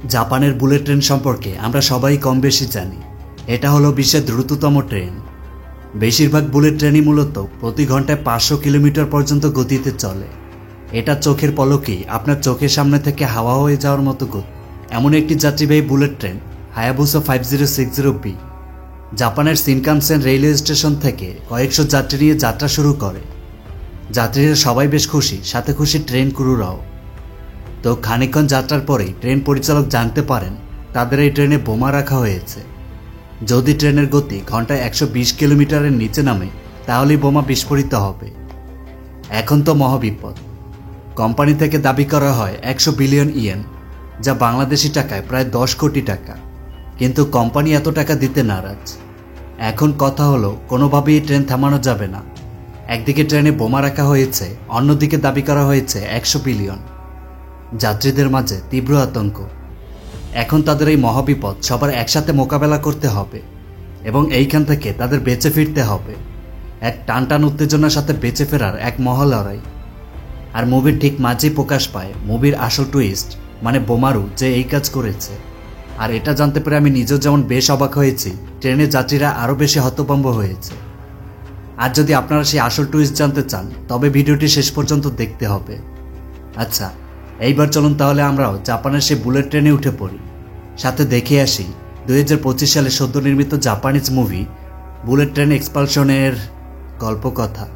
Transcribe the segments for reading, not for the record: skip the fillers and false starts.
জাপানের bullet train সম্পর্কে আমরা সবাই কম বেশি জানি। এটা হলো বিশ্বের দ্রুততম ট্রেন। বেশিরভাগ বুলেট ট্রেনই মূলত প্রতি ঘন্টায় 500 কিলোমিটার পর্যন্ত গতিতে চলে। এটা চোখের পলকেই আপনার চোখের সামনে থেকে হাওয়া হয়ে যাওয়ার মতো গতি। এমন একটি যাত্রীবাহী বুলেট ট্রেন হায়াবুসা 5060B জাপানের শিনকানসেন রেলওয়ে স্টেশন থেকে কয়েকশো যাত্রী নিয়ে যাত্রা শুরু করে। যাত্রীরা সবাই বেশ খুশি, সাথে খুশি ট্রেন ক্রুরাও। তো খানিকক্ষণ যাত্রার পরেই ট্রেন পরিচালক জানতে পারেন তাদের এই ট্রেনে বোমা রাখা হয়েছে। যদি ট্রেনের গতি ঘন্টায় 120 কিলোমিটারের নিচে নামে তাহলেই বোমা বিস্ফোরিত হবে। এখন তো মহাবিপদ। কোম্পানি থেকে দাবি করা হয় 100 বিলিয়ন ইয়েন, যা বাংলাদেশি টাকায় প্রায় 10 কোটি টাকা। কিন্তু কোম্পানি এত টাকা দিতে নারাজ। এখন কথা হলো কোনোভাবেই ট্রেন থামানো যাবে না। একদিকে ট্রেনে বোমা রাখা হয়েছে, অন্যদিকে দাবি করা হয়েছে 100 বিলিয়ন। যাত্রীদের মাঝে তীব্র আতঙ্ক। এখন তাদের এই মহাবিপদ সবার একসাথে মোকাবেলা করতে হবে এবং এইখান থেকে তাদের বেঁচে ফিরতে হবে। এক টানটান উত্তেজনার সাথে বেঁচে ফেরার এক মহালড়াই। আর মুভির ঠিক মাঝেই প্রকাশ পায় মুভির আসল টুইস্ট, মানে বোমারু যে এই কাজ করেছে। আর এটা জানতে পেরে আমি নিজেও যেমন বেশ অবাক হয়েছি, ট্রেনের যাত্রীরা আরও বেশি হতভম্ব হয়েছে। আর যদি আপনারা সেই আসল টুইস্ট জানতে চান তবে ভিডিওটি শেষ পর্যন্ত দেখতে হবে। আচ্ছা, এইবার চলুন তাহলে আমরাও জাপানের সেই বুলেট ট্রেনে উঠে পড়ি, সাথে দেখে আসি 2025 সালে সদ্য নির্মিত জাপানিজ মুভি বুলেট ট্রেন এক্সপালশনের গল্পকথা।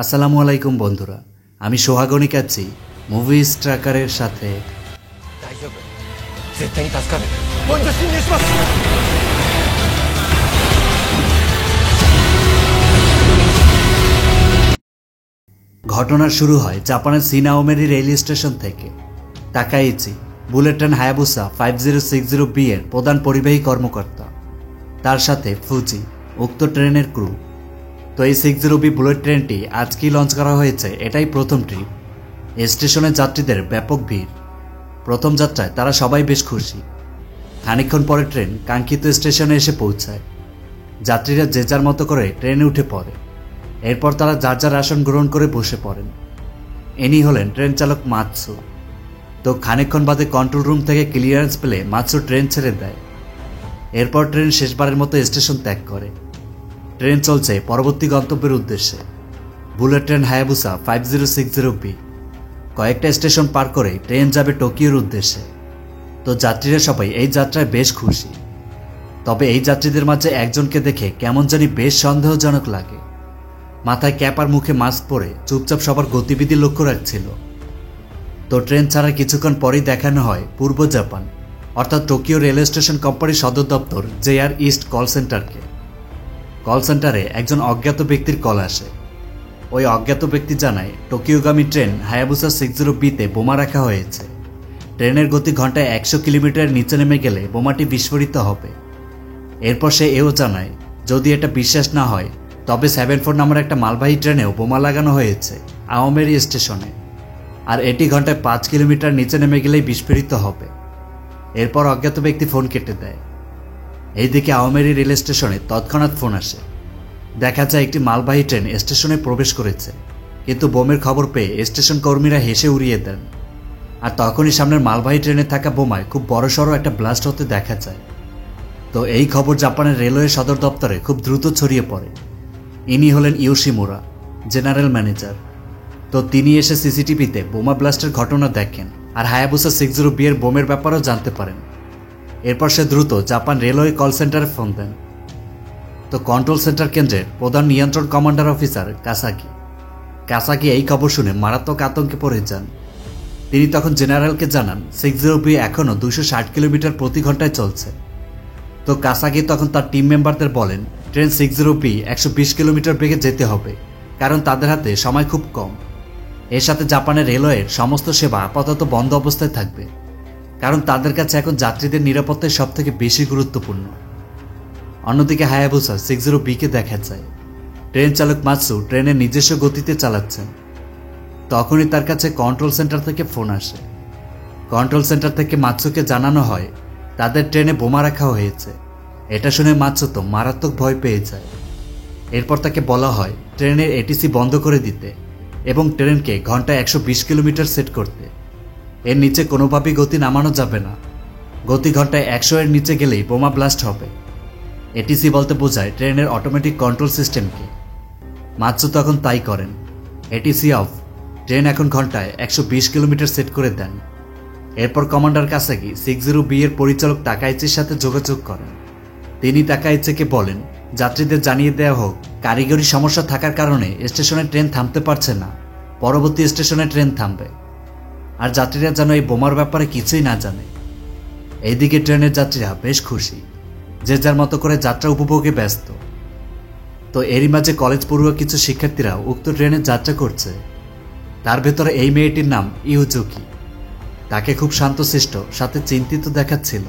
আসসালামু আলাইকুম বন্ধুরা, আমি সোহাগনিক আছি মুভিজ ট্র্যাকারের সাথে। ঘটনা শুরু হয় জাপানের সিনাওমেরি রেলওয়ে স্টেশন থেকে। Takaichi bullet train Hayabusa 5060B এর প্রধান পরিবাহী কর্মকর্তা, তার সাথে ফুজি উক্ত ট্রেনের ক্রু। তো এই 60B বুলেট ট্রেনটি আজকেই লঞ্চ করা হয়েছে, এটাই প্রথম ট্রিপ। স্টেশনে যাত্রীদের ব্যাপক ভিড়। প্রথম যাত্রায় তারা সবাই বেশ খুশি। খানিকক্ষণ পরে ট্রেন কাঙ্ক্ষিত স্টেশনে এসে পৌঁছায়। যাত্রীরা যে যার মতো করে ট্রেনে উঠে পড়ে। এরপর তারা যার যার আসন গ্রহণ করে বসে পড়েন। ইনি হলেন ট্রেন চালক মাতসু। তো খানিকক্ষণ বাদে কন্ট্রোল রুম থেকে ক্লিয়ারেন্স পেলে মাতসু ট্রেন ছেড়ে দেয়। এরপর ট্রেন শেষবারের মতো স্টেশন ত্যাগ করে। ট্রেন চলছে পরবর্তী গন্তব্যের উদ্দেশ্যে, বুলেট ট্রেন হায়াবুসা 5060B। কয়েকটা স্টেশন পার করে ট্রেন যাবে টোকিওর উদ্দেশ্যে। তো যাত্রীরা সবাই এই যাত্রায় বেশ খুশি। তবে এই যাত্রীদের মাঝে একজনকে দেখে কেমন জানি বেশ সন্দেহজনক লাগে। মাথায় ক্যাপ আর মুখে মাস্ক পরে চুপচাপ সবার গতিবিধি লক্ষ্য রাখছিল। তো ট্রেন ছাড়ার কিছুক্ষণ পরেই দেখানো হয় পূর্ব জাপান, অর্থাৎ টোকিও রেলওয়ে স্টেশন কোম্পানির সদর দপ্তর JR ইস্ট কল সেন্টারকে। কল সেন্টারে একজন অজ্ঞাত ব্যক্তির কল আসে। ওই অজ্ঞাত ব্যক্তি জানায় টোকিওগামী ট্রেন হায়াবুসা 60B-তে বোমা রাখা হয়েছে। ট্রেনের গতি ঘন্টায় 100 কিলোমিটারের নিচে নেমে গেলে বোমাটি বিস্ফোরিত হবে। এরপর সে এও জানায় যদি এটা বিশ্বাস না হয় তবে 74 নামের একটা মালবাহী ট্রেনেও বোমা লাগানো হয়েছে আওমেরি স্টেশনে, আর এটি ঘন্টায় 5 কিলোমিটার নিচে নেমে গেলেই বিস্ফোরিত হবে। এরপর অজ্ঞাত ব্যক্তি ফোন কেটে দেয়। এইদিকে আওমেরি রেল স্টেশনে তৎক্ষণাৎ ফোন আসে। দেখা যায় একটি মালবাহী ট্রেন স্টেশনে প্রবেশ করেছে, কিন্তু বোমের খবর পেয়ে স্টেশন কর্মীরা হেসে উড়িয়ে দেন। আর তখনই সামনের মালবাহী ট্রেনে থাকা বোমায় খুব বড়সড় একটা ব্লাস্ট হতে দেখা যায়। তো এই খবর জাপানের রেলওয়ে সদর দপ্তরে খুব দ্রুত ছড়িয়ে পড়ে। ইনি হলেন ইয়োশিমুরা, জেনারেল ম্যানেজার। তো তিনি এসে সিসিটিভিতে বোমা ব্লাস্টের ঘটনা দেখেন আর হায়াবুসা 60B এর বোমের ব্যাপারেও জানতে পারেন। এরপর সে দ্রুত জাপান রেলওয়ে কল সেন্টারে ফোন দেন। তো কন্ট্রোল সেন্টার কেন্দ্রের প্রধান নিয়ন্ত্রণ কমান্ডার অফিসার কাসাকি এই খবর শুনে মারাত্মক আতঙ্কে পড়ে যান। তিনি তখন জেনারেলকে জানান 60B এখনও 260 কিলোমিটার প্রতি ঘন্টায় চলছে। তো কাসাকি তখন তার টিম মেম্বারদের বলেন ট্রেন 60B 120 কিলোমিটার বেগে যেতে হবে, কারণ তাদের হাতে সময় খুব কম। এর সাথে জাপানের রেলওয়ের সমস্ত সেবা আপাতত বন্ধ অবস্থায় থাকবে, কারণ তাদের কাছে এখন যাত্রীদের নিরাপত্তাই সবথেকে বেশি গুরুত্বপূর্ণ। অন্যদিকে হায়াবুসা 60B-কে দেখা যায় ট্রেন চালক মাতসু ট্রেনের নিজস্ব গতিতে চালাচ্ছেন। তখনই তার কাছে কন্ট্রোল সেন্টার থেকে ফোন আসে। কন্ট্রোল সেন্টার থেকে মাতসুকে জানানো হয় তাদের ট্রেনে বোমা রাখা হয়েছে। এটা শুনে মাতসু তো মারাত্মক ভয় পেয়ে যায়। এরপর তাকে বলা হয় ট্রেনের ATC বন্ধ করে দিতে এবং ট্রেনকে ঘন্টায় 120 কিলোমিটার সেট করতে। এর নিচে কোনোভাবেই গতি নামানো যাবে না। গতি ঘন্টায় 100 এর নিচে গেলেই বোমা ব্লাস্ট হবে। এটিসি বলতে বোঝায় ট্রেনের অটোমেটিক কন্ট্রোল সিস্টেমকে। মাতসু তখন তাই করেন। ATC of. ট্রেন এখন ঘন্টায় 120 কিলোমিটার সেট করে দেন। এরপর কমান্ডার কাসাকি 60B এর পরিচালক তাকাইচির সাথে যোগাযোগ করেন। তিনি তাকাইচিকে বলেন যাত্রীদের জানিয়ে দেওয়া হোক কারিগরি সমস্যা থাকার কারণে স্টেশনে ট্রেন থামতে পারছে না, পরবর্তী স্টেশনে ট্রেন থামবে, আর যাত্রীরা যেন এই বোমার ব্যাপারে কিছুই না জানে। এইদিকে ট্রেনের যাত্রীরা বেশ খুশি, যে যার মতো করে যাত্রা উপভোগে ব্যস্ত। তো এরই মাঝে কলেজ পড়ুয়া কিছু শিক্ষার্থীরা উক্ত ট্রেনে যাত্রা করছে। তার ভেতরে এই মেয়েটির নাম ইউজুকি। তাকে খুব শান্তশিষ্ট সাথে চিন্তিত দেখাচ্ছিল।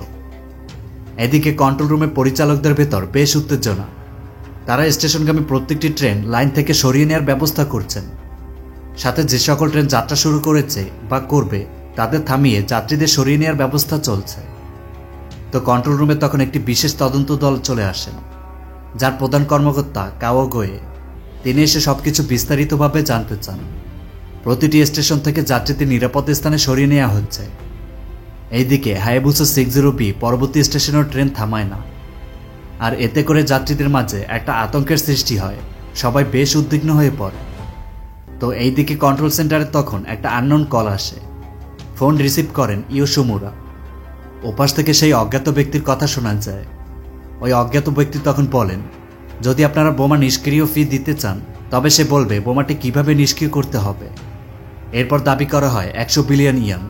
এদিকে কন্ট্রোল রুমে পরিচালকদের ভেতর বেশ উত্তেজনা। তারা স্টেশনগামী প্রত্যেকটি ট্রেন লাইন থেকে সরিয়ে নেওয়ার ব্যবস্থা করছেন। সাথে যে সকল ট্রেন যাত্রা শুরু করেছে বা করবে তাদের থামিয়ে যাত্রীদের সরিয়ে নেওয়ার ব্যবস্থা চলছে। তো কন্ট্রোল রুমে তখন একটি বিশেষ তদন্ত দল চলে আসেন, যার প্রধান কর্মকর্তা কাওয়াগোয়ে। তিনি এসে সবকিছু বিস্তারিতভাবে জানতে চান। প্রতিটি স্টেশন থেকে যাত্রীদের নিরাপদ স্থানে সরিয়ে নেওয়া হচ্ছে। এইদিকে হায়াবুসা 60B পরবর্তী স্টেশনেও ট্রেন থামায় না, আর এতে করে যাত্রীদের মাঝে একটা আতঙ্কের সৃষ্টি হয়। সবাই বেশ উদ্বিগ্ন হয়ে পড়ে। তো এইদিকে কন্ট্রোল সেন্টারে তখন একটা আননোন কল আসে। ফোন রিসিভ করেন ইয়োশিমুরা। ওপাশ থেকে সেই অজ্ঞাত ব্যক্তির কথা শোনা যায়। ওই অজ্ঞাত ব্যক্তি তখন বলেন যদি আপনারা বোমা নিষ্ক্রিয় ফি দিতে চান তবে সে বলবে বোমাটি কিভাবে নিষ্ক্রিয় করতে হবে। এরপর দাবি করা হয় 100 বিলিয়ন ইয়েন,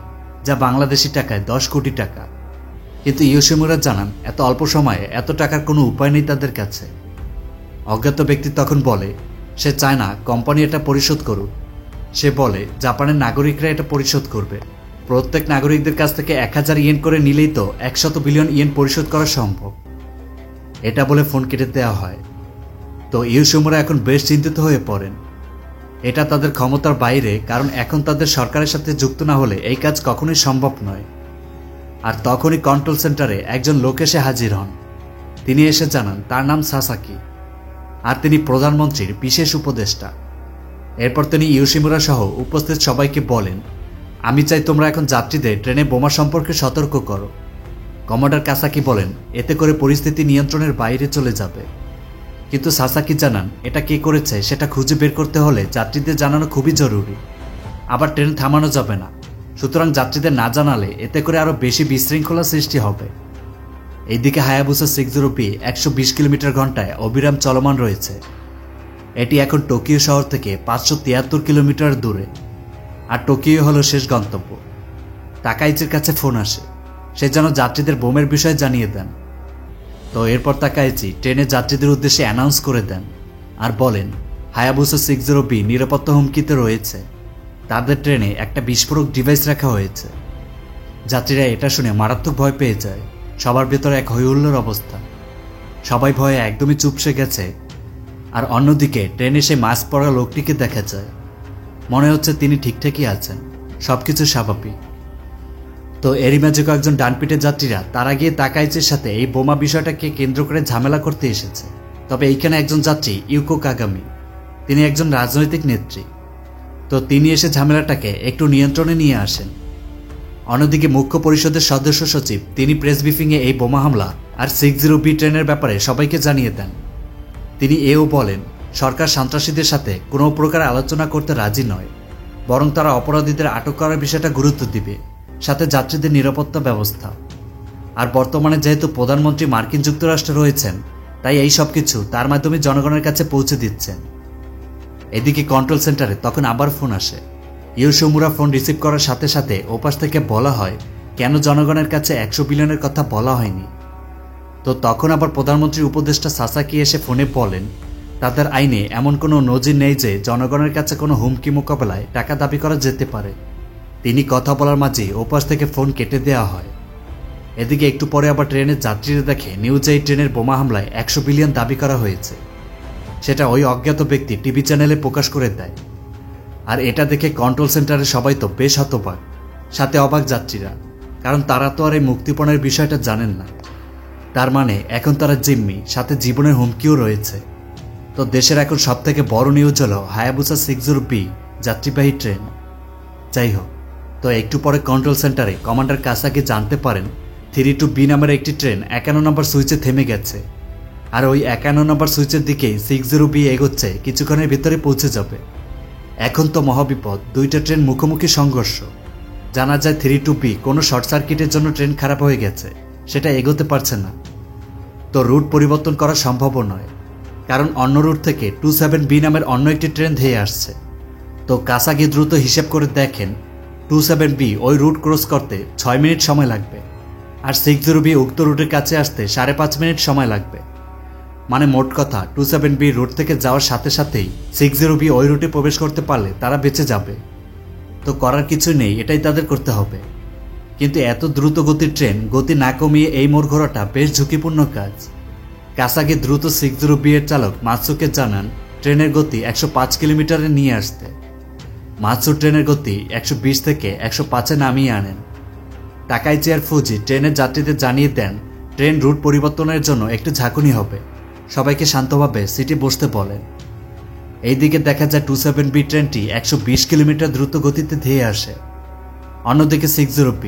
যা বাংলাদেশি টাকায় 10 কোটি টাকা। কিন্তু ইয়োশিমুরা জানান এত অল্প সময়ে এত টাকার কোনো উপায় নেই তাদের কাছে। অজ্ঞাত ব্যক্তি তখন বলে সে চায় না কোম্পানি এটা পরিশোধ করুক। সে বলে জাপানের নাগরিকরা এটা পরিশোধ করবে। প্রত্যেক নাগরিকদের কাছ থেকে 1000 ইয়েন করে নিলেই তো 100 বিলিয়ন ইয়েন পরিশোধ করা সম্ভব। এটা বলে ফোন কেটে দেওয়া হয়। তো ইয়োশিমুরা এখন বেশ চিন্তিত হয়ে পড়েন। এটা তাদের ক্ষমতার বাইরে, কারণ এখন তাদের সরকারের সাথে যুক্ত না হলে এই কাজ কখনোই সম্ভব নয়। আর তখনই কন্ট্রোল সেন্টারে একজন লোক এসে হাজির হন। তিনি এসে জানান তার নাম সাসাকি, আর তিনি প্রধানমন্ত্রীর বিশেষ উপদেষ্টা। এরপর তিনি ইয়োশিমুরা সহ উপস্থিত সবাইকে বলেন আমি চাই তোমরা এখন যাত্রীদের ট্রেনে বোমা সম্পর্কে সতর্ক করো। কমান্ডার কাসাকি বলেন এতে করে পরিস্থিতি নিয়ন্ত্রণের বাইরে চলে যাবে। কিন্তু সাসাকি জানান এটা কে করেছে সেটা খুঁজে বের করতে হলে যাত্রীদের জানানো খুবই জরুরি। আবার ট্রেন থামানো যাবে না, সুতরাং যাত্রীদের না জানালে এতে করে আরও বেশি বিশৃঙ্খলা সৃষ্টি হবে। এইদিকে হায়াবুসা 60B 120 কিলোমিটার ঘন্টায় অবিরাম চলমান রয়েছে। এটি এখন টোকিও শহর থেকে 573 কিলোমিটার দূরে, আর টোকিও হলো শেষ গন্তব্য। তাকাইচির কাছে ফোন আসে, সে যেন যাত্রীদের বোমের বিষয়ে জানিয়ে দেন। তো এরপর তাকাইচি ট্রেনে যাত্রীদের উদ্দেশ্যে অ্যানাউন্স করে দেন আর বলেন হায়াবুসা 60B নিরাপত্তা হুমকিতে রয়েছে। তাদের ট্রেনে একটা বিস্ফোরক ডিভাইস রাখা হয়েছে। যাত্রীরা এটা শুনে মারাত্মক ভয় পেয়ে যায়। সবার ভেতরে এক হইহুল্লোড় অবস্থা। সবাই ভয়ে একদমই চুপসে গেছে। আর অন্যদিকে ট্রেনে সে মাস্ক পরা লোকটিকে দেখা যায়। মনে হচ্ছে তিনি ঠিকঠাকই আছেন, সবকিছু স্বাভাবিক। তো এরই মাঝে কয়েকজন ডানপিটে যাত্রীরা তারা গিয়ে তাকাইচির সাথে এই বোমা বিষয়টাকে কেন্দ্র করে ঝামেলা করতে এসেছে। তবে এইখানে একজন যাত্রী ইউকো কাগামি, তিনি একজন রাজনৈতিক নেত্রী। তো তিনি এসে ঝামেলাটাকে একটু নিয়ন্ত্রণে নিয়ে আসেন। অন্যদিকে মুখ্য পরিষদের সদস্য সচিব তিনি প্রেস ব্রিফিংয়ে এই বোমা হামলা আর 60B ট্রেনের ব্যাপারে সবাইকে জানিয়ে দেন। তিনি এও বলেন সরকার সন্ত্রাসীদের সাথে কোনো প্রকার আলোচনা করতে রাজি নয়, বরং তারা অপরাধীদের আটক করার বিষয়টা গুরুত্ব দিবে, সাথে যাত্রীদের নিরাপত্তা ব্যবস্থা। আর বর্তমানে যেহেতু প্রধানমন্ত্রী মার্কিন যুক্তরাষ্ট্রে রয়েছেন, তাই এই সব কিছু তার মাধ্যমে জনগণের কাছে পৌঁছে দিচ্ছেন। এদিকে কন্ট্রোল সেন্টারে তখন আবার ফোন আসে। ইয়োশিমুরা ফোন রিসিভ করার সাথে সাথে ওপাশ থেকে বলা হয় কেন জনগণের কাছে 100 বিলিয়নের কথা বলা হয়নি। তো তখন আবার প্রধানমন্ত্রীর উপদেষ্টা সাসাকি এসে ফোনে বলেন তাদের আইনে এমন কোনো নজির নেই যে জনগণের কাছে কোনো হুমকি মোকাবেলায় টাকা দাবি করা যেতে পারে। তিনি কথা বলার মাঝে ওপাশ থেকে ফোন কেটে দেওয়া হয়। এদিকে একটু পরে আবার ট্রেনের যাত্রীরা দেখে নিউজে এই ট্রেনের বোমা হামলায় 100 বিলিয়ন দাবি করা হয়েছে। সেটা ওই অজ্ঞাত ব্যক্তি টিভি চ্যানেলে প্রকাশ করে দেয়। আর এটা দেখে কন্ট্রোল সেন্টারে সবাই তো বেশ হতবাক, সাথে অবাক যাত্রীরা, কারণ তারা তো আর এই মুক্তিপণের বিষয়টা জানেন না। তার মানে এখন তারা জিম্মি, সাথে জীবনের হুমকিও রয়েছে। তো দেশের এখন সবথেকে বড় নিউজ হলো হায়াবুসা 60B যাত্রীবাহী ট্রেন। যাই হোক, তো একটু পরে কন্ট্রোল সেন্টারে কমান্ডার কাসাকি জানতে পারেন 32B নামের একটি ট্রেন 51 নম্বর সুইচে থেমে গেছে, আর ওই 51 নম্বর সুইচের দিকেই 60B এগোচ্ছে, কিছুক্ষণের ভিতরে পৌঁছে যাবে। এখন তো মহাবিপদ, দুইটা ট্রেন মুখোমুখি সংঘর্ষ। জানা যায় 32B কোনো শর্ট সার্কিটের জন্য ট্রেন খারাপ হয়ে গেছে, সেটা এগোতে পারছে না। তো রুট পরিবর্তন করা সম্ভবও নয়, কারণ অন্য রুট থেকে 27B নামের অন্য একটি ট্রেন ধেয়ে আসছে। তো কাসাগি দ্রুত হিসেব করে দেখেন 27B ওই রুট ক্রস করতে 6 মিনিট সময় লাগবে, আর 60B উক্ত রুটের কাছে আসতে 5.5 মিনিট সময় লাগবে। মানে মোট কথা 27B রুট থেকে যাওয়ার সাথে সাথেই 60B ওই রুটে প্রবেশ করতে পারলে তারা বেঁচে যাবে। তো করার কিছু নেই, এটাই তাদের করতে হবে। কিন্তু এত দ্রুত গতির ট্রেন গতি না কমিয়ে এই মোড় ঘোরাটা বেশ ঝুঁকিপূর্ণ কাজ। কাসাগি দ্রুত 60B এর চালক মাতসুকে জানান ট্রেনের গতি 105 কিলোমিটারে নিয়ে আসতে। মাতসু ট্রেনের গতি 120 থেকে 105-এ নামিয়ে আনেন। তাকাইচি আর ফুজি ট্রেনের যাত্রীদের জানিয়ে দেন ট্রেন রুট পরিবর্তনের জন্য একটু ঝাঁকুনি হবে, সবাইকে শান্তভাবে সিটে বসতে বলেন। এইদিকে দেখা যায় 27B ট্রেনটি 120 কিলোমিটার দ্রুত গতিতে ধেয়ে আসে। অন্যদিকে 60B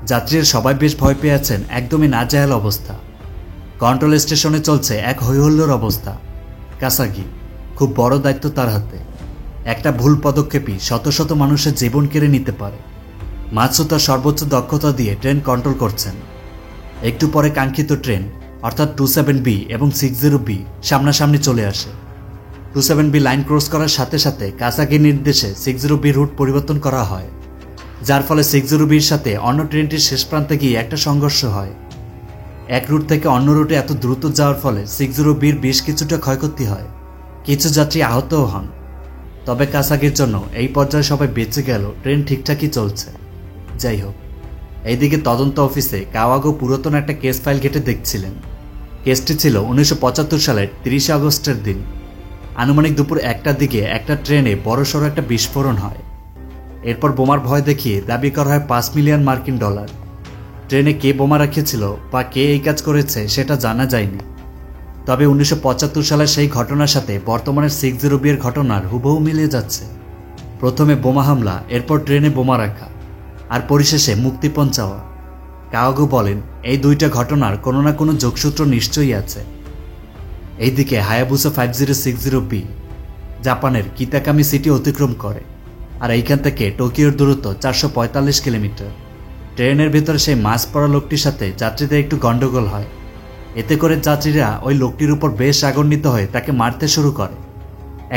যাত্রীরা সবাই বেশ ভয় পেয়ে আছেন, একদমই নাজেহাল অবস্থা। কন্ট্রোল স্টেশনে চলছে এক হৈহল্লোর অবস্থা। কাসাগি, খুব বড় দায়িত্ব তার হাতে। একটা ভুল পদক্ষেপই শত শত মানুষের জীবন কেড়ে নিতে পারে। মাতসু তার সর্বোচ্চ দক্ষতা দিয়ে ট্রেন কন্ট্রোল করছেন। একটু পরে কাঙ্ক্ষিত ট্রেন অর্থাৎ 27B এবং 60B সামনাসামনি চলে আসে। 27B লাইন ক্রস করার সাথে সাথে কাসাগির নির্দেশে 60B রুট পরিবর্তন করা হয়, যার ফলে 60Bর সাথে অন্য ট্রেনটির শেষ প্রান্তে গিয়ে একটা সংঘর্ষ হয়। এক রুট থেকে অন্য রুটে এত দ্রুত যাওয়ার ফলে 60Bর বেশ কিছুটা ক্ষয়ক্ষতি হয়, কিছু যাত্রী আহতও হন। তবে কাসাগির জন্য এই পর্যায়ে সবাই বেঁচে গেল, ট্রেন ঠিকঠাকই চলছে। যাই হোক, এইদিকে তদন্ত অফিসে কাওয়াগো পুরাতন একটা কেস ফাইল ঘেটে দেখছিলেন। কেসটি ছিল 1975 সালের 30 আগস্টের দিন। আনুমানিক দুপুর 1টার দিকে একটা ট্রেনে বড়সড় একটা বিস্ফোরণ হয়। এরপর বোমার ভয় দেখিয়ে দাবি করা হয় $5 মিলিয়ন। ট্রেনে কে বোমা রেখেছিল বা কে এই কাজ করেছে সেটা জানা যায়নি। তবে 1975 সালের সেই ঘটনার সাথে বর্তমানের 60B এর ঘটনার হুবহু মিলিয়ে যাচ্ছে। প্রথমে বোমা হামলা, এরপর ট্রেনে বোমা রাখা, আর পরিশেষে মুক্তিপণ চাওয়া। কাওয়াগো বলেন এই দুইটা ঘটনার কোনো না কোনো যোগসূত্র নিশ্চয়ই আছে। এইদিকে হায়াবুসা 5060B জাপানের কিতাকামি সিটি অতিক্রম করে, আর এইখান থেকে টোকিওর দূরত্ব 445 কিলোমিটার। ট্রেনের ভেতরে সেই মাছ পড়া লোকটির সাথে যাত্রীদের একটু গন্ডগোল হয়। এতে করে যাত্রীরা ওই লোকটির উপর বেশ রাগান্বিত হয়ে তাকে মারতে শুরু করে।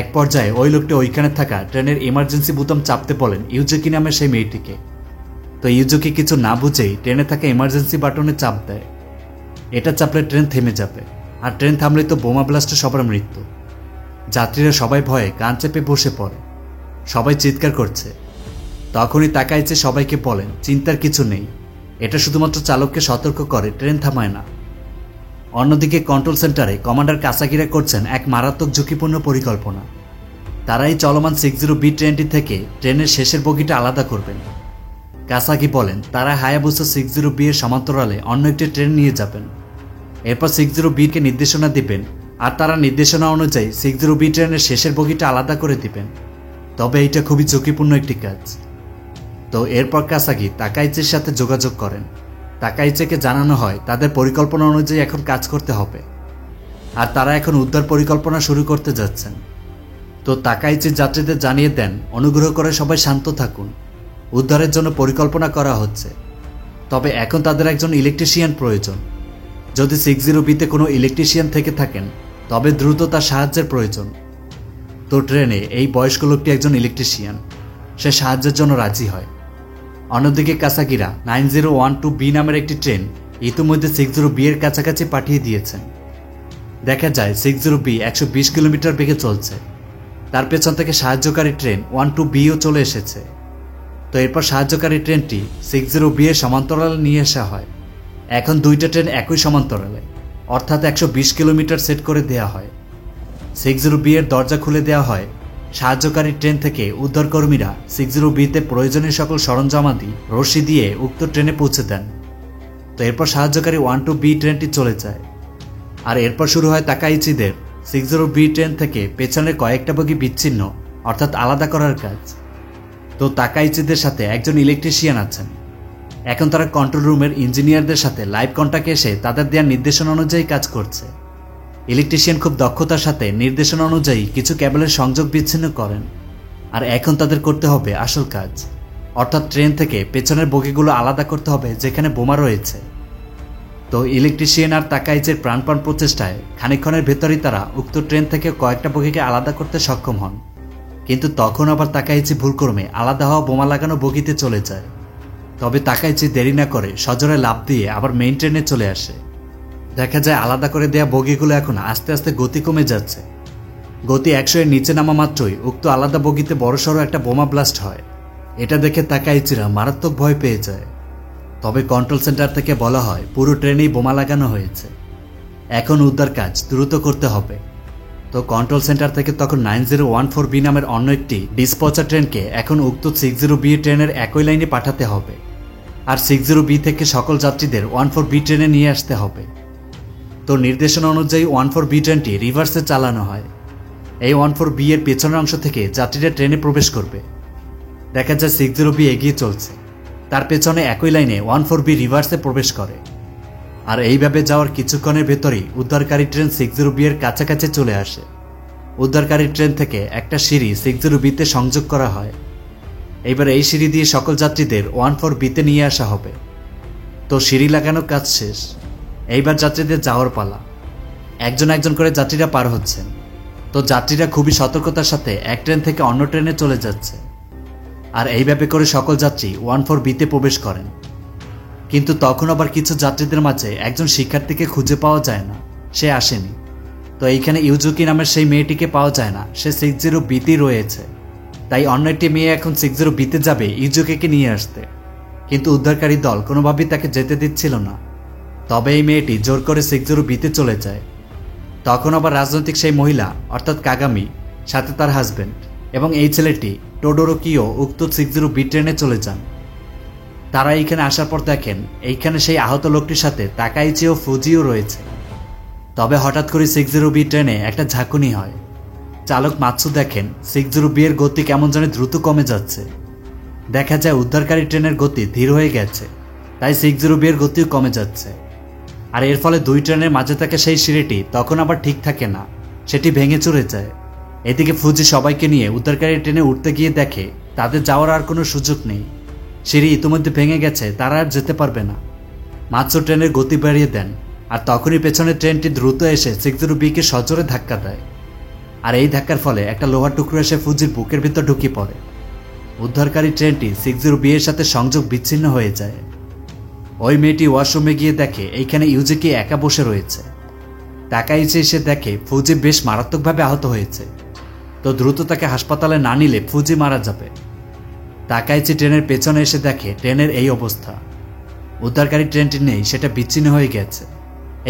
এক পর্যায়ে ওই লোকটি ওইখানে থাকা ট্রেনের ইমার্জেন্সি বোতাম চাপতে বলেন ইউজুকি নামের সেই মেয়েটিকে। তো ইউজুকি কিছু না বুঝেই ট্রেনে থাকা ইমার্জেন্সি বাটনে চাপ দেয়। এটা চাপলে ট্রেন থেমে যাবে, আর ট্রেন থামলে তো বোমা ব্লাস্টে সবার মৃত্যু। যাত্রীরা সবাই ভয়ে কান চেপে বসে পড়ে, সবাই চিৎকার করছে। তখনই তাকাইচি সবাইকে বলেন চিন্তার কিছু নেই, এটা শুধুমাত্র চালককে সতর্ক করে, ট্রেন থামায় না। অন্যদিকে কন্ট্রোল সেন্টারে কমান্ডার কাসাগিরা করছেন এক মারাত্মক ঝুঁকিপূর্ণ পরিকল্পনা। তারাই চলমান 60B ট্রেনটি থেকে ট্রেনের শেষের বগিটা আলাদা করবেন। কাসাগি বলেন তারা হায়াবুসা 60B এর সমান্তরালে অন্য একটি ট্রেন নিয়ে যাবেন। এরপর 60B-কে নির্দেশনা দিবেন, আর তারা নির্দেশনা অনুযায়ী 60B ট্রেনের শেষের বগিটা আলাদা করে দিবেন। তবে এইটা খুবই ঝুঁকিপূর্ণ একটি কাজ। তো এরপর কাসাগি তাকাইচির সাথে যোগাযোগ করেন। তাকাইচিকে জানানো হয় তাদের পরিকল্পনা অনুযায়ী এখন কাজ করতে হবে, আর তারা এখন উদ্ধার পরিকল্পনা শুরু করতে যাচ্ছেন। তো তাকাইচি যাত্রীদের জানিয়ে দেন অনুগ্রহ করে সবাই শান্ত থাকুন, উদ্ধারের জন্য পরিকল্পনা করা হচ্ছে। তবে এখন তাদের একজন ইলেকট্রিশিয়ান প্রয়োজন। যদি 60B-তে কোনো ইলেকট্রিশিয়ান থেকে থাকেন তবে দ্রুত তার সাহায্যের প্রয়োজন। তো ট্রেনে এই বয়স্ক লোকটি একজন ইলেকট্রিশিয়ান, সে সাহায্যের জন্য রাজি হয়। অন্যদিকে কাসাগিরা 9012B নামের একটি ট্রেন ইতিমধ্যে 60B এর কাছাকাছি পাঠিয়ে দিয়েছেন। দেখা যায় 60B 120 কিলোমিটার বেগে চলছে। তার পেছন থেকে সাহায্যকারী ট্রেন 12Bও চলে এসেছে। তো এরপর সাহায্যকারী ট্রেনটি 60B এর সমান্তরালে নিয়ে আসা হয়। এখন দুইটা ট্রেন একই সমান্তরালে, অর্থাৎ 120 কিলোমিটার সেট করে দেওয়া হয়। 60B এর দরজা খুলে দেওয়া হয়। সাহায্যকারী ট্রেন থেকে উদ্ধারকর্মীরা 60B-তে প্রয়োজনীয় সকল সরঞ্জামাদি রশি দিয়ে উক্ত ট্রেনে পৌঁছে দেন। তো এরপর সাহায্যকারী 12B ট্রেনটি চলে যায়, আর এরপর শুরু হয় তাকাইচিদের 60B ট্রেন থেকে পেছনের কয়েকটা বগি বিচ্ছিন্ন অর্থাৎ আলাদা করার কাজ। তো তাকাইচিদের সাথে একজন ইলেকট্রিশিয়ান আছেন। এখন তারা কন্ট্রোল রুমের ইঞ্জিনিয়ারদের সাথে লাইভ কন্ট্যাক্টে এসে তাদের দেওয়ার নির্দেশনা অনুযায়ী কাজ করছে। ইলেকট্রিশিয়ান খুব দক্ষতার সাথে নির্দেশনা অনুযায়ী কিছু কেবলের সংযোগ বিচ্ছিন্ন করেন। আর এখন তাদের করতে হবে আসল কাজ, অর্থাৎ ট্রেন থেকে পেছনের বগিগুলো আলাদা করতে হবে যেখানে বোমা রয়েছে। তো ইলেকট্রিশিয়ান আর তাকাইচির প্রাণপণ প্রচেষ্টায় খানিকক্ষণের ভেতরেই তারা উক্ত ট্রেন থেকে কয়েকটা বগিকে আলাদা করতে সক্ষম হন। কিন্তু তখন আবার তাকাইচি ভুলক্রমে আলাদা হওয়া বোমা লাগানো বগিতে চলে যায়। তবে তাকাইচি দেরি না করে সজোরে লাফ দিয়ে আবার মেইন ট্রেনে চলে আসে। দেখা যায় আলাদা করে দেয়া বগিগুলো এখন আস্তে আস্তে গতি কমে যাচ্ছে। গতি 100 এর নিচে নামা মাত্রই উক্ত আলাদা বগিতে বড়সড় একটা বোমা ব্লাস্ট হয়। এটা দেখে তাকাইচিরা মারাত্মক ভয় পেয়ে যায়। তবে কন্ট্রোল সেন্টার থেকে বলা হয় পুরো ট্রেনেই বোমা লাগানো হয়েছে, এখন উদ্ধার কাজ দ্রুত করতে হবে। তো কন্ট্রোল সেন্টার থেকে তখন 9014B নামের অন্য একটি ডিসপচার ট্রেনকে এখন উক্ত 60B ট্রেনের একই লাইনে পাঠাতে হবে, আর 60B থেকে সকল যাত্রীদের 14B ট্রেনে নিয়ে আসতে হবে। তো নির্দেশনা অনুযায়ী 14B ট্রেনটি রিভার্সে চালানো হয়। এই 14B এর পেছনের অংশ থেকে যাত্রীরা ট্রেনে প্রবেশ করবে। দেখা যায় 60B এগিয়ে চলছে, তার পেছনে একই লাইনে 14B রিভার্সে প্রবেশ করে। আর এইভাবে যাওয়ার কিছুক্ষণের ভেতরেই উদ্ধারকারী ট্রেন 60B এর কাছাকাছি চলে আসে। উদ্ধারকারী ট্রেন থেকে একটা সিঁড়ি 60B-তে সংযোগ করা হয়। এইবার এই সিঁড়ি দিয়ে সকল যাত্রীদের 14B-তে নিয়ে আসা হবে। তো সিঁড়ি লাগানোর কাজ শেষ, এইবার যাত্রীদের যাওয়ার পালা। একজন একজন করে যাত্রীরা পার হচ্ছেন। তো যাত্রীরা খুবই সতর্কতার সাথে এক ট্রেন থেকে অন্য ট্রেনে চলে যাচ্ছে। আর এইভাবে করে সকল যাত্রী 14B-তে প্রবেশ করেন। কিন্তু তখন আবার কিছু যাত্রীদের মাঝে একজন শিক্ষার্থীকে খুঁজে পাওয়া যায় না, সে আসেনি। তো এইখানে ইউজুকি নামের সেই মেয়েটিকে পাওয়া যায় না, সে 60B-তেই রয়েছে। তাই অন্য একটি মেয়ে এখন 60B-তে যাবে ইউজুকিকে নিয়ে আসতে, কিন্তু উদ্ধারকারী দল কোনোভাবেই তাকে যেতে দিচ্ছিল না। তবে এই মেয়েটি জোর করে 60B-তে চলে যায়। তখন আবার রাজনৈতিক সেই মহিলা অর্থাৎ কাগামি, সাথে তার হাজবেন্ড এবং এই ছেলেটি টোডোরোকিও উক্ত 60B ট্রেনে চলে যান। তারা এইখানে আসার পর দেখেন এইখানে সেই আহত লোকটির সাথে তাকাইচি ও ফুজিও রয়েছে। তবে হঠাৎ করে 60B ট্রেনে একটা ঝাঁকুনি হয়। চালক মাৎসু দেখেন 60B এর গতি কেমন যেন দ্রুত কমে যাচ্ছে। দেখা যায় উদ্ধারকারী ট্রেনের গতি ধীর হয়ে গেছে, তাই 60B এর গতিও কমে যাচ্ছে। আর এর ফলে দুই ট্রেনের মাঝে থাকা সেই সিঁড়িটি তখন আবার ঠিক থাকে না, সেটি ভেঙে চুরে যায়। এদিকে ফুজি সবাইকে নিয়ে উদ্ধারকারী ট্রেনে উঠতে গিয়ে দেখে তাদের যাওয়ার আর কোনো সুযোগ নেই, সিঁড়ি ইতিমধ্যে ভেঙে গেছে, তারা আর যেতে পারবে না। মাৎসু ট্রেনের গতি বাড়িয়ে দেন, আর তখনই পেছনের ট্রেনটি দ্রুত এসে 60B-কে সজোরে ধাক্কা দেয়। আর এই ধাক্কার ফলে একটা লোহার টুকরো এসে ফুজির বুকের ভিতর ঢুকে পড়ে। উদ্ধারকারী ট্রেনটি 60B এর সাথে সংযোগ বিচ্ছিন্ন হয়ে যায়। ওই মেয়েটি ওয়াশরুমে গিয়ে দেখে এইখানে ইউজুকি একা বসে রয়েছে। তাকাইচি এসে দেখে ফুজি বেশ মারাত্মকভাবে আহত হয়েছে। তো দ্রুত তাকে হাসপাতালে না নিলে ফুজি মারা যাবে। তাকাইচি ট্রেনের পেছনে এসে দেখে ট্রেনের এই অবস্থা, উদ্ধারকারী ট্রেনটি নেই, সেটা বিচ্ছিন্ন হয়ে গেছে।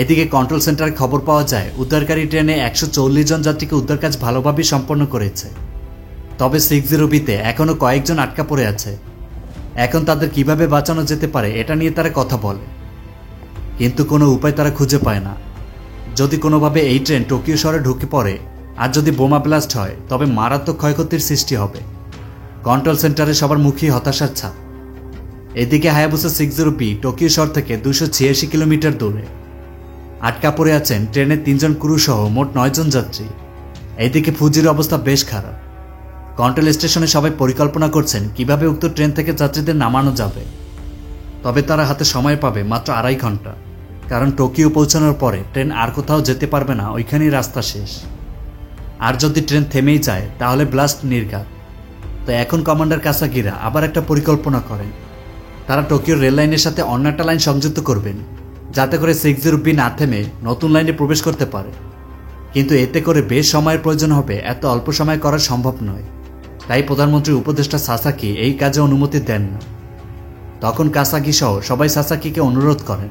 এদিকে কন্ট্রোল সেন্টারে খবর পাওয়া যায় উদ্ধারকারী ট্রেনে 140 জন যাত্রীকে উদ্ধার কাজ ভালোভাবেই সম্পন্ন করেছে। তবে 60B-তে এখনও কয়েকজন আটকা পড়ে আছে। এখন তাদের কিভাবে বাঁচানো যেতে পারে এটা নিয়ে তারা কথা বলে, কিন্তু কোনো উপায় তারা খুঁজে পায় না। যদি কোনোভাবে এই ট্রেন টোকিও শহরে ঢুকে পড়ে আর যদি বোমা ব্লাস্ট হয় তবে মারাত্মক ক্ষয়ক্ষতির সৃষ্টি হবে। কন্ট্রোল সেন্টারে সবার মুখেই হতাশার ছাপ। এদিকে হায়াবুসা 60B টোকিও শহর থেকে 286 কিলোমিটার দূরে। আটকা পড়ে আছেন ট্রেনের 3 জন ক্রু সহ মোট 9 জন যাত্রী। এইদিকে ফুজির অবস্থা বেশ খারাপ। কন্ট্রোল স্টেশনে সবাই পরিকল্পনা করছেন কিভাবে উক্ত ট্রেন থেকে যাত্রীদের নামানো যাবে। তবে তারা হাতে সময় পাবে মাত্র 2.5 ঘন্টা, কারণ টোকিও পৌঁছানোর পরে ট্রেন আর কোথাও যেতে পারবে না, ওইখানেই রাস্তা শেষ। আর যদি ট্রেন থেমেই যায় তাহলে ব্লাস্ট নির্ঘাত। তো এখন কমান্ডার কাসাগিরা আবার একটা পরিকল্পনা করেন। তারা টোকিওর রেল লাইনের সাথে অন্য একটা লাইন সংযুক্ত করবেন, যাতে করে 60B না থেমে নতুন লাইনে প্রবেশ করতে পারে। কিন্তু এতে করে বেশ সময়ের প্রয়োজন হবে, এত অল্প সময় করা সম্ভব নয়। তাই প্রধানমন্ত্রীর উপদেষ্টা সাসাকি এই কাজে অনুমতি দেন না। তখন কাসাকি সহ সবাই সাসাকিকে অনুরোধ করেন।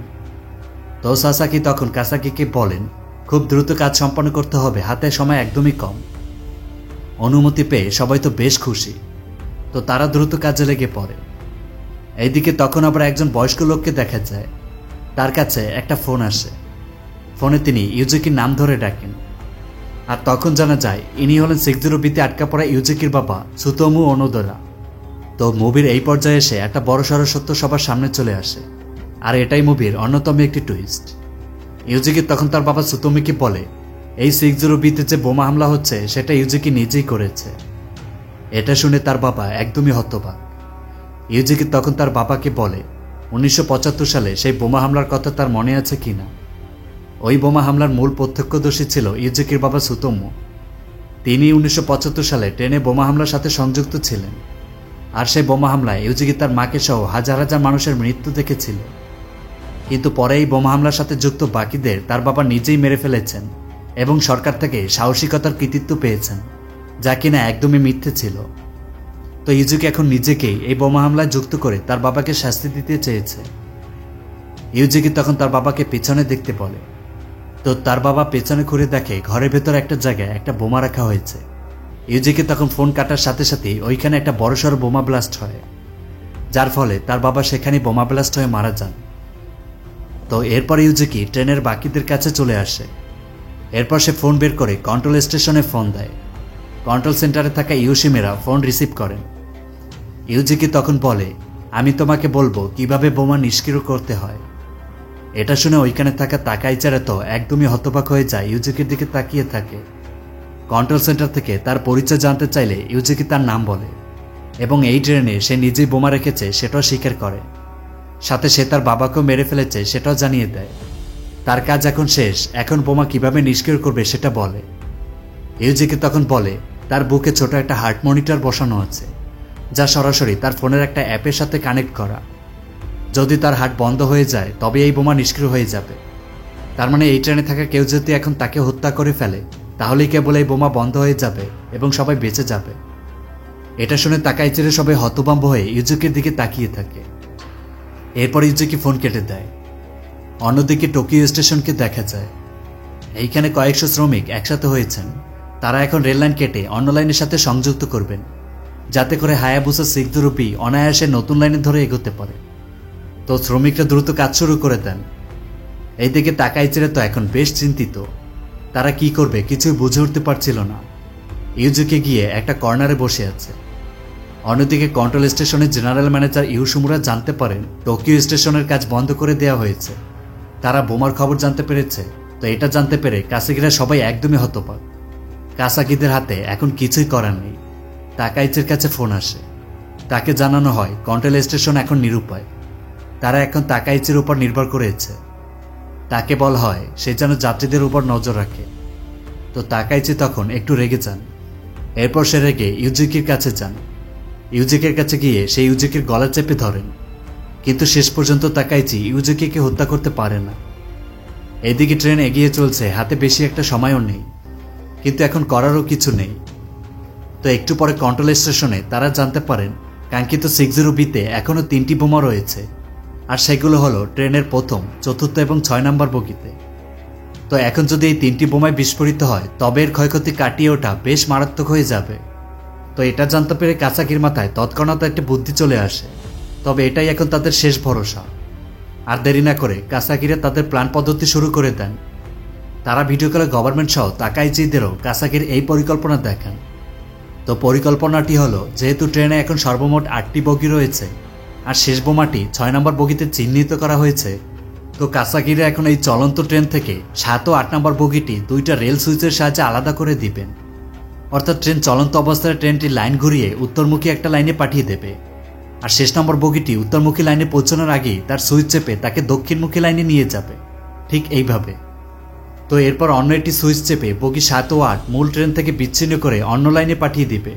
তো সাসাকি তখন কাসাকিকে বলেন খুব দ্রুত কাজ সম্পন্ন করতে হবে, হাতে সময় একদমই কম। অনুমতি পেয়ে সবাই তো বেশ খুশি। তো তারা দ্রুত কাজে লেগে পড়ে। এইদিকে তখন আবার একজন বয়স্ক লোককে দেখা যায়। তার কাছে একটা ফোন আসে। ফোনে তিনি ইউজুকির নাম ধরে ডাকেন। আর তখন জানা যায় ইনি হলেন 60B-তে আটকা পড়া ইউজুকির বাবা সুতোমু ওনোদোরা। তো মুভির এই পর্যায়ে এসে একটা বড়সড় সত্য সবার সামনে চলে আসে, আর এটাই মুভির অন্যতম একটি টুইস্ট। ইউজিকি তখন তার বাবা সুতোমিকে বলে এই 60B-তে যে বোমা হামলা হচ্ছে সেটা ইউজিকি নিজেই করেছে। এটা শুনে তার বাবা একদমই হতবাক। ইউজিকি তখন তার বাবাকে বলে 1975 সালে সেই বোমা হামলার কথা তার মনে আছে কিনা। ওই বোমা হামলার মূল প্রত্যক্ষদর্শী ছিল ইউজিকির বাবা সুতোমো। তিনি 1975 সালে ট্রেনে বোমা হামলার সাথে সংযুক্ত ছিলেন, আর সেই বোমা হামলায় ইউজিকি তার মাকে সহ হাজার হাজার মানুষের মৃত্যু দেখেছিল। কিন্তু পরে এই বোমা হামলার সাথে যুক্ত বাকিদের তার বাবা নিজেই মেরে ফেলেছেন এবং সরকার থেকে সাহসিকতার কৃতিত্ব পেয়েছেন, যা কিনা একদমই মিথ্যে ছিল। তো ইউজিকি এখন নিজেকেই এই বোমা হামলায় যুক্ত করে তার বাবাকে শাস্তি দিতে চেয়েছে। ইউজিকি তখন তার বাবাকে পেছনে দেখতে বলে। তো তার বাবা পেছনে ঘুরে দেখে ঘরের ভেতর একটা জায়গায় একটা বোমা রাখা হয়েছে। ইউজিকি তখন ফোন কাটার সাথে সাথেই ওইখানে একটা বড়সড় বোমা ব্লাস্ট হয়, যার ফলে তার বাবা সেখানে বোমা ব্লাস্ট হয়ে মারা যান। তো এরপর ইউজিকি ট্রেনের বাকিদের কাছে চলে আসে। এরপর সে ফোন বের করে কন্ট্রোল স্টেশনে ফোন দেয়। কন্ট্রোল সেন্টারে থাকা ইউশিমেরা ফোন রিসিভ করেন। ইউজিকি তখন বলে আমি তোমাকে বলবো কিভাবে বোমা নিষ্ক্রিয় করতে হয়। এটা শুনে ওইখানে থাকা তাকাইচারা তো একদমই হতবাক হয়ে যায়, ইউজিকির দিকে তাকিয়ে থাকে। কন্ট্রোল সেন্টার থেকে তার পরিচয় জানতে চাইলে ইউজিকি তার নাম বলে এবং এই ট্রেনে সে নিজেই বোমা রেখেছে সেটাও স্বীকার করে। সাথে সে তার বাবাকেও মেরে ফেলেছে সেটাও জানিয়ে দেয়। তার কাজ এখন শেষ, এখন বোমা কিভাবে নিষ্ক্রিয় করবে সেটা বলে। ইউজিকি তখন বলে তার বুকে ছোট একটা হার্ট মনিটর বসানো আছে, যা সরাসরি তার ফোনের একটা অ্যাপের সাথে কানেক্ট করা। যদি তার হার্ট বন্ধ হয়ে যায় তবে এই বোমা নিষ্ক্রিয় হয়ে যাবে। তার মানে এই ট্রেনে থাকা কেউ যদি এখন তাকে হত্যা করে ফেলে তাহলেই কেবল এই বোমা বন্ধ হয়ে যাবে এবং সবাই বেঁচে যাবে। এটা শুনে তাকাইচিরে সবাই হতভম্ব হয়ে ইউজিকির দিকে তাকিয়ে থাকে। এরপর ইউজিকি ফোন কেটে দেয়। অন্যদিকে টোকিও স্টেশনকে দেখা যায়। এইখানে কয়েকশো শ্রমিক একসাথে হয়েছেন। তারা এখন রেল লাইন কেটে অন্য লাইনের সাথে সংযুক্ত করবেন, যাতে করে হায়াবুসা 60B অনায়াসে নতুন লাইনে ধরে এগোতে পারে। তো শ্রমিকরা দ্রুত কাজ শুরু করে দেন। এইদিকে তাকাইচিরে তো এখন বেশ চিন্তিত। তারা কি করবে কিছুই বুঝে উঠতে পারছিল না। ইউজিকি গিয়ে একটা কর্নারে বসে আছে। অন্যদিকে কন্ট্রোল স্টেশনের জেনারেল ম্যানেজার ইউসুমুরা জানতে পারেন টোকিও স্টেশনের কাজ বন্ধ করে দেওয়া হয়েছে। তারা বোমার খবর জানতে পেরেছে। তো এটা জানতে পেরে কাসাকিরা সবাই একদমই হতবাক। কাসাকিদের হাতে এখন কিছুই করার নেই। তাকাইচির কাছে ফোন আসে। তাকে জানানো হয় কন্ট্রোল স্টেশন এখন নিরুপায়। তারা এখন তাকাইচির উপর নির্ভর করেছে। তাকে বলা হয় সে যেন যাত্রীদের উপর নজর রাখে। তো তাকাইচি তখন একটু রেগে যান। এরপর সে রেগে ইউজিকির কাছে যান। ইউজিকির কাছে গিয়ে সে ইউজিকির গলা চেপে ধরেন, কিন্তু শেষ পর্যন্ত তাকাইচি ইউজিকিকে হত্যা করতে পারে না। এদিকে ট্রেন এগিয়ে চলছে, হাতে বেশি একটা সময়ও নেই, কিন্তু এখন করারও কিছু নেই। তো একটু পরে কন্ট্রোল স্টেশনে তারা জানতে পারেন কাঙ্ক্ষিত 60B-তে এখনও 3টি বোমা রয়েছে, আর সেগুলো হলো ট্রেনের প্রথম, চতুর্থ এবং 6 নম্বর বগিতে। তো এখন যদি এই 3টি বোমায় বিস্ফোরিত হয় তবে এর ক্ষয়ক্ষতি কাটিয়ে ওঠা বেশ মারাত্মক হয়ে যাবে। তো এটা জানতে পেরে কাসাকির মাথায় তৎক্ষণাৎ একটা বুদ্ধি চলে আসে। তবে এটাই এখন তাদের শেষ ভরসা। আর দেরি না করে কাসাকিরা তাদের প্ল্যান পদ্ধতি শুরু করে দেন। তারা ভিডিও কলে গভর্নমেন্ট সহ তাকাইচিদেরও কাসাকির এই পরিকল্পনা দেখান। তো পরিকল্পনাটি হলো, যেহেতু ট্রেনে এখন সর্বমোট 8টি বগি রয়েছে আর শেষ বোমাটি 6 নম্বর বগিতে চিহ্নিত করা হয়েছে, তো কাসাকিরা এখন এই চলন্ত ট্রেন থেকে 7 ও 8 নম্বর বগিটি 2টা রেল সুইচের সাহায্যে আলাদা করে দিবেন। অর্থাৎ ট্রেন চলন্ত অবস্থায় ট্রেনটি লাইন ঘুরিয়ে উত্তরমুখী একটা লাইনে পাঠিয়ে দেবে, আর শেষ নম্বর বগিটি উত্তরমুখী লাইনে পৌঁছানোর আগেই তার সুইচ চেপে তাকে দক্ষিণমুখী লাইনে নিয়ে যাবে, ঠিক এইভাবে। তো এরপর অন্য একটি সুইচ চেপে বগি 7 ও 8 মূল ট্রেন থেকে বিচ্ছিন্ন করে অন্য লাইনে পাঠিয়ে দিবে,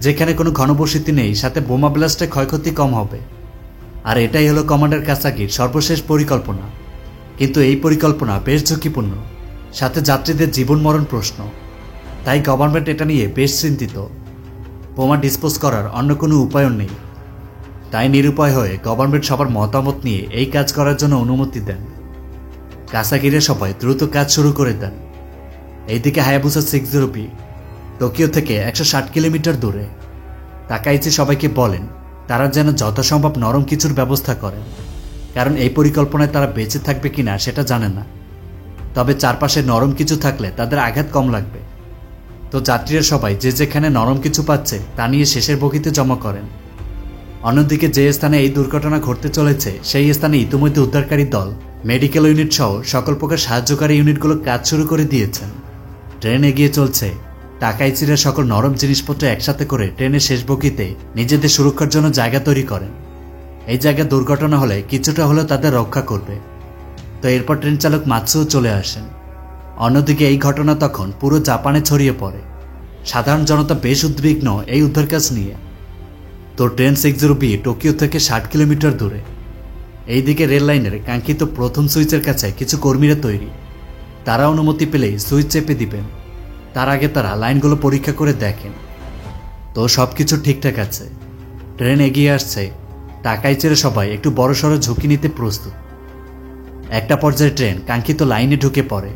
যেখানে কোনো ঘনবসতি নেই, সাথে বোমা ব্লাস্টে ক্ষয়ক্ষতি কম হবে। আর এটাই হলো কমান্ডার কাসাকির সর্বশেষ পরিকল্পনা। কিন্তু এই পরিকল্পনা বেশ ঝুঁকিপূর্ণ, সাথে যাত্রীদের জীবন মরণ প্রশ্ন। তাই গভর্নমেন্ট এটা নিয়ে বেশ চিন্তিত। বোমা ডিসপোজ করার অন্য কোনো উপায়ও নেই। তাই নিরুপায় হয়ে গভর্নমেন্ট সবার মতামত নিয়ে এই কাজ করার জন্য অনুমতি দেন। কাসাকিরা সবাই দ্রুত কাজ শুরু করে দেন। এইদিকে হায়াবুসা 60B টোকিও থেকে 160 কিলোমিটার দূরে। তাকাইচি সবাইকে বলেন তারা যেন যথাসম্ভব নরম কিছুর ব্যবস্থা করেন, কারণ এই পরিকল্পনায় তারা বেঁচে থাকবে কিনা সেটা জানে না। তবে চারপাশে নরম কিছু থাকলে তাদের আঘাত কম লাগবে। তো যাত্রীরা সবাই যে যেখানে নরম কিছু পাচ্ছে তা নিয়ে শেষের বগিতে জমা করেন। অন্যদিকে যে স্থানে এই দুর্ঘটনা ঘটতে চলেছে সেই স্থানে ইতিমধ্যে উদ্ধারকারী দল, মেডিকেল ইউনিট সহ সকল প্রকার সাহায্যকারী ইউনিটগুলো কাজ শুরু করে দিয়েছেন। ট্রেন এগিয়ে চলছে। টাকাইচিরা সকল নরম জিনিসপত্র একসাথে করে ট্রেনের শেষ বগিতে নিজেদের সুরক্ষার জন্য জায়গা তৈরি করেন। এই জায়গা দুর্ঘটনা হলে কিছুটা হলেও তাদের রক্ষা করবে। তো এরপর ট্রেন চালক মাতসুও চলে আসেন। অন্যদিকে এই ঘটনা তখন পুরো জাপানে ছড়িয়ে পড়ে। সাধারণ জনতা বেশ উদ্বিগ্ন এই উদ্ধার কাজ নিয়ে। তো ট্রেন 60B টোকিও থেকে 60 কিলোমিটার দূরে। এইদিকে রেল লাইনের কাঙ্ক্ষিত প্রথম সুইচের কাছে কিছু কর্মীরা তৈরি। তারা অনুমতি পেলেই সুইচ চেপে দিবেন। তার আগে তারা লাইনগুলো পরীক্ষা করে দেখেন। তো সবকিছু ঠিকঠাক আছে। ট্রেন এগিয়ে আসছে। টাকাইচিরা সবাই একটু বড়সড় ঝুঁকি নিতে প্রস্তুত। একটা পর্যায়ে ট্রেন কাঙ্ক্ষিত লাইনে ঢুকে পড়ে।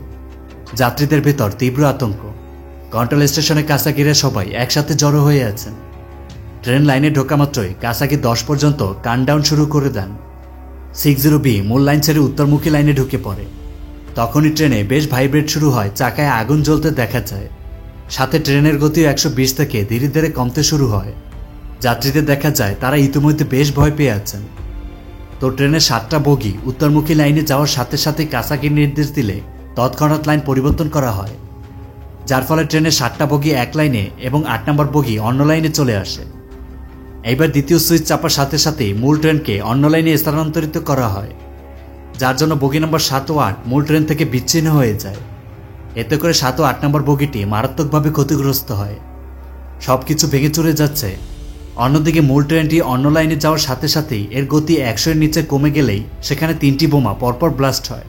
যাত্রীদের ভেতর তীব্র আতঙ্ক। কন্ট্রোল স্টেশনে কাসাকিরা সবাই একসাথে জড়ো হয়ে আছেন। ট্রেন লাইনে ঢোকা মাত্রই কাসাকি 10 পর্যন্ত কাউন্টডাউন শুরু করে দেন। 60B মূল লাইন ছেড়ে উত্তরমুখী লাইনে ঢুকে পড়ে। তখনই ট্রেনে বেশ ভাইব্রেট শুরু হয়, চাকায় আগুন জ্বলতে দেখা যায়। সাথে ট্রেনের গতি 120 থেকে ধীরে ধীরে কমতে শুরু হয়। যাত্রীদের দেখা যায় তারা ইতিমধ্যে বেশ ভয় পেয়ে আছেন। তো ট্রেনের 7টা বগি উত্তরমুখী লাইনে যাওয়ার সাথে সাথে কাসাকির নির্দেশ দিলে তৎক্ষণাৎ লাইন পরিবর্তন করা হয়, যার ফলে ট্রেনের 7টা বগি এক লাইনে এবং 8 নম্বর বগি অন্য লাইনে চলে আসে। এইবার দ্বিতীয় সুইচ চাপার সাথে সাথেই মূল ট্রেনকে অন্য লাইনে স্থানান্তরিত করা হয়, যার জন্য বগি নম্বর 7 ও 8 মূল ট্রেন থেকে বিচ্ছিন্ন হয়ে যায়। এতে করে 7 ও 8 নম্বর বগিটি মারাত্মকভাবে ক্ষতিগ্রস্ত হয়। সবকিছু ভেঙে চুরে যাচ্ছে। অন্যদিকে মূল ট্রেনটি অন্য লাইনে যাওয়ার সাথে সাথেই এর গতি 100 এর নিচে কমে গেলেই সেখানে 3টি বোমা পরপর ব্লাস্ট হয়।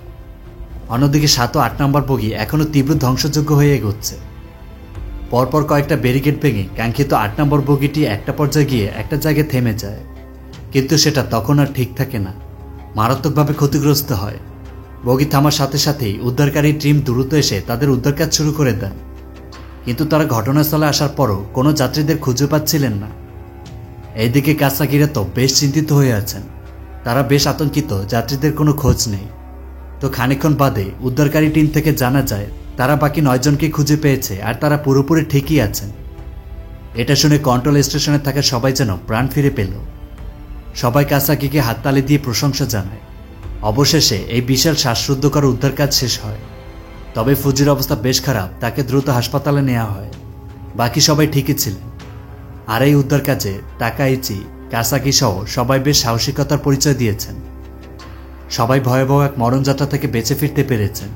অন্যদিকে 7 ও 8 নম্বর বগি এখনও তীব্র ধ্বংসযোগ্য হয়ে এগোচ্ছে। পরপর কয়েকটা ব্যারিকেড ভেঙে কাঙ্ক্ষিত 8 নম্বর বগিটি একটা পর্যায়ে গিয়ে একটা জায়গায় থেমে যায়, কিন্তু সেটা তখন আর ঠিক থাকে না, মারাত্মকভাবে ক্ষতিগ্রস্ত হয়। বগি থামার সাথে সাথেই উদ্ধারকারী টিম দ্রুত এসে তাদের উদ্ধার কাজ শুরু করে দেন, কিন্তু তারা ঘটনাস্থলে আসার পরও কোনো যাত্রীদের খুঁজে পাচ্ছিলেন না। এইদিকে কাসাকিরা তো বেশ চিন্তিত হয়ে আছেন। তারা বেশ আতঙ্কিত, যাত্রীদের কোনো খোঁজ নেই। তো খানিকক্ষণ বাদে উদ্ধারকারী টিম থেকে জানা যায় তারা বাকি 9 জনকে খুঁজে পেয়েছে আর তারা পুরোপুরি ঠিকই আছেন। এটা শুনে কন্ট্রোল স্টেশনে থাকা সবাই যেন প্রাণ ফিরে পেল। সবাই কাসাকিকে হাততালি দিয়ে প্রশংসা জানায়। অবশেষে এই বিশাল শ্বাসরুদ্ধকর উদ্ধার কাজ শেষ হয়। তবে ফুজির অবস্থা বেশ খারাপ, তাকে দ্রুত হাসপাতালে নেওয়া হয়। বাকি সবাই ঠিকই ছিলেন। আর এই উদ্ধার কাজে টাকাইচি, কাসাকি সহ সবাই বেশ সাহসিকতার পরিচয় দিয়েছেন। সবাই ভয়াবহ এক মরণযাত্রা থেকে বেঁচে ফিরতে পেরেছেন।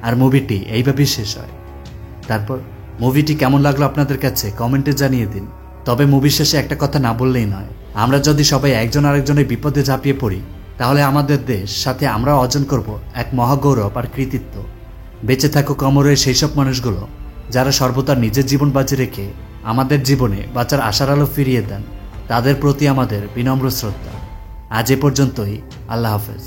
আর মুভিটি এইভাবেই শেষ হয়। তারপর মুভিটি কেমন লাগলো আপনাদের কাছে কমেন্টে জানিয়ে দিন। তবে মুভির শেষে একটা কথা না বললেই নয়, আমরা যদি সবাই একজন আরেকজনের বিপদে ঝাঁপিয়ে পড়ি তাহলে আমাদের দেশ সাথে আমরা অর্জন করব এক মহাগৌরব আর কৃতিত্ব। বেঁচে থাকুক অমরের সেই সব মানুষগুলো যারা সর্বদা নিজের জীবন বাজি রেখে আমাদের জীবনে বাঁচার আশার আলো ফিরিয়ে দেন। তাদের প্রতি আমাদের বিনম্র শ্রদ্ধা। আজ এ পর্যন্তই। আল্লাহ হাফেজ।